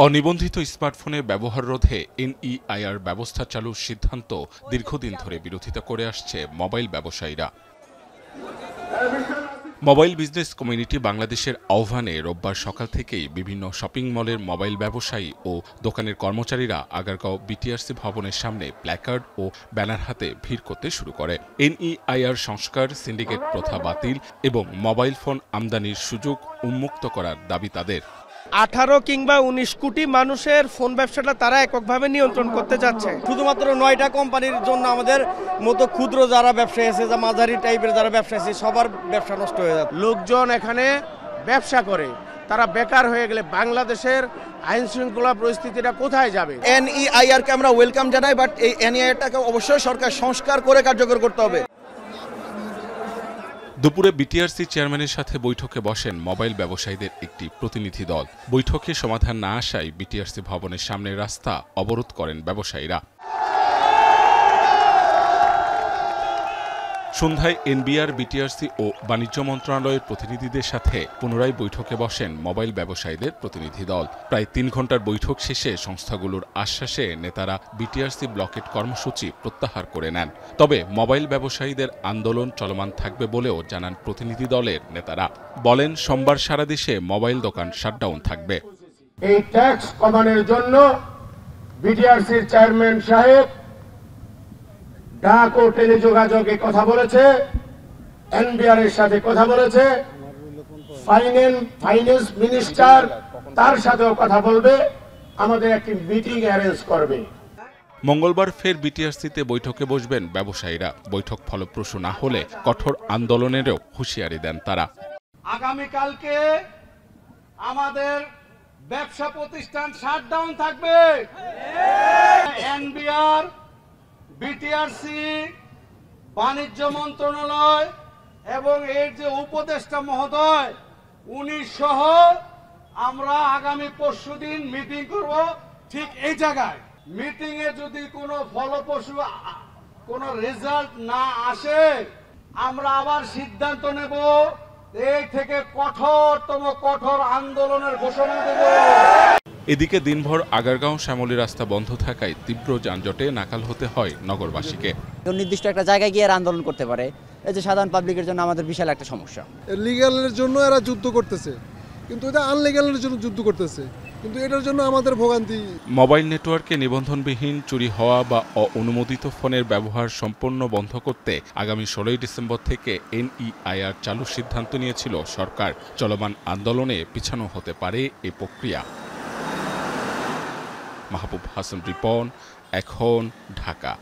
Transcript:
অনিবন্ধিত স্মার্টফোনে ব্যবহার রোধে এনইআইআর ব্যবস্থা চালুর সিদ্ধান্ত দীর্ঘদিন ধরে বিরোধিতা করে আসছে মোবাইল ব্যবসায়ীরা। মোবাইল বিজনেস কমিউনিটি বাংলাদেশের আহ্বানে রোববার সকাল থেকেই বিভিন্ন শপিং মলের মোবাইল ব্যবসায়ী ও দোকানের কর্মচারীরা আগারগাঁও বিটিআরসি ভবনের সামনে প্ল্যাকার্ড ও ব্যানার হাতে ভিড় করতে শুরু করে। এনইআইআর সংস্কার, সিন্ডিকেট প্রথা বাতিল এবং মোবাইল ফোন আমদানির সুযোগ উন্মুক্ত করার দাবি তাদের। 18 কিংবা 19 কোটি মানুষের ফোন ব্যবসাটা তারা এককভাবে নিয়ন্ত্রণ করতে যাচ্ছে। শুধুমাত্র 9টা কোম্পানির জন্য আমাদের মতো ক্ষুদ্র যারা ব্যবসায়ী আছে, যা মাঝারি টাইপের যারা ব্যবসায়ী আছে, সবার ব্যবসা নষ্ট হয়ে যাচ্ছে। লোকজন এখানে ব্যবসা করে, তারা বেকার হয়ে গেলে বাংলাদেশের আইন শৃঙ্খলা পরিস্থিতিটা কোথায় যাবে? এনইআইআরকে আমরা ওয়েলকাম জানাই, বাট এই এনইআইআরটাকে অবশ্যই সরকার সংস্কার করে কার্যকর করতে হবে। দুপুরে বিটিআরসি চেয়ারম্যানের সাথে বৈঠকে বসেন মোবাইল ব্যবসায়ীদের একটি প্রতিনিধি দল। বৈঠকে সমাধান না আসায় বিটিআরসি ভবনের সামনের রাস্তা অবরোধ করেন ব্যবসায়ীরা। সন্ধ্যায় এনবিআর, বিটিআরসি ও বাণিজ্য মন্ত্রণালয়ের প্রতিনিধিদের সাথে পুনরায় বৈঠকে বসেন মোবাইল ব্যবসায়ীদের প্রতিনিধি দল। প্রায় 3 ঘণ্টার বৈঠক শেষে সংস্থাগুলোর আশ্বাসে নেতারা বিটিআরসি ব্লকেট কর্মসূচি প্রত্যাহার করে নেন। তবে মোবাইল ব্যবসায়ীদের আন্দোলন চলমান থাকবে বলেও জানান প্রতিনিধি দলের নেতারা। বলেন, সোমবার সারা দেশে মোবাইল দোকান শাটডাউন থাকবে। এই ট্যাক্স কমানোর জন্য বিটিআরসির চেয়ারম্যান সাহেব ডাক ও টেলিযোগাযোগে কথা বলেছে, এনবিআর এর সাথে কথা বলেছে, ফাইন্যান্স মিনিস্টার তার সাথেও কথা বলবে, আমাদের একটি মিটিং অ্যারেঞ্জ করবে। মঙ্গলবার ফের বিটিআরসিতে বৈঠকে বসবেন ব্যবসায়ীরা। বৈঠক ফলপ্রসূ না হলে কঠোর আন্দোলনেরও হুঁশিয়ারি দেন তারা। আগামীকালকে আমাদের ব্যবসা প্রতিষ্ঠান শাটডাউন থাকবে। এনবিআর, বিটিআরসি, বাণিজ্য মন্ত্রণালয় এবং এর যে উপদেষ্টা মহোদয়, উনি সহ আমরা আগামী পরশুদিন মিটিং করব ঠিক এই জায়গায়। মিটিং এ যদি কোনো ফলপ্রসূ কোনো রেজাল্ট না আসে, আমরা আবার সিদ্ধান্ত নেব, এই থেকে কঠোর আন্দোলনের ঘোষণা দেব। এদিকে দিনভর আগারগাঁও শ্যামলী রাস্তা বন্ধ থাকায় তীব্র যানজটে নাকাল হতে হয় নগরবাসীকে। নির্দিষ্ট একটা জায়গায় গিয়ে আন্দোলন করতে পারে, এই যে সাধারণ পাবলিকের জন্য আমাদের বিশাল একটা সমস্যা। লিগ্যালের জন্য এরা যুদ্ধ করতেছে, কিন্তু এটা আনলিগ্যালের জন্য যুদ্ধ করতেছে, কিন্তু এটার জন্য আমাদের ভোগান্তি। মোবাইল নেটওয়ার্কে নিবন্ধনবিহীন, চুরি হওয়া বা অননুমোদিত ফোনের ব্যবহার সম্পূর্ণ বন্ধ করতে আগামী 16 ডিসেম্বর থেকে এনইআইআর চালুর সিদ্ধান্ত নিয়েছিল সরকার। চলমান আন্দোলনে পিছানো হতে পারে এ প্রক্রিয়া। মাহবুব হাসান রিপন, এখন, ঢাকা।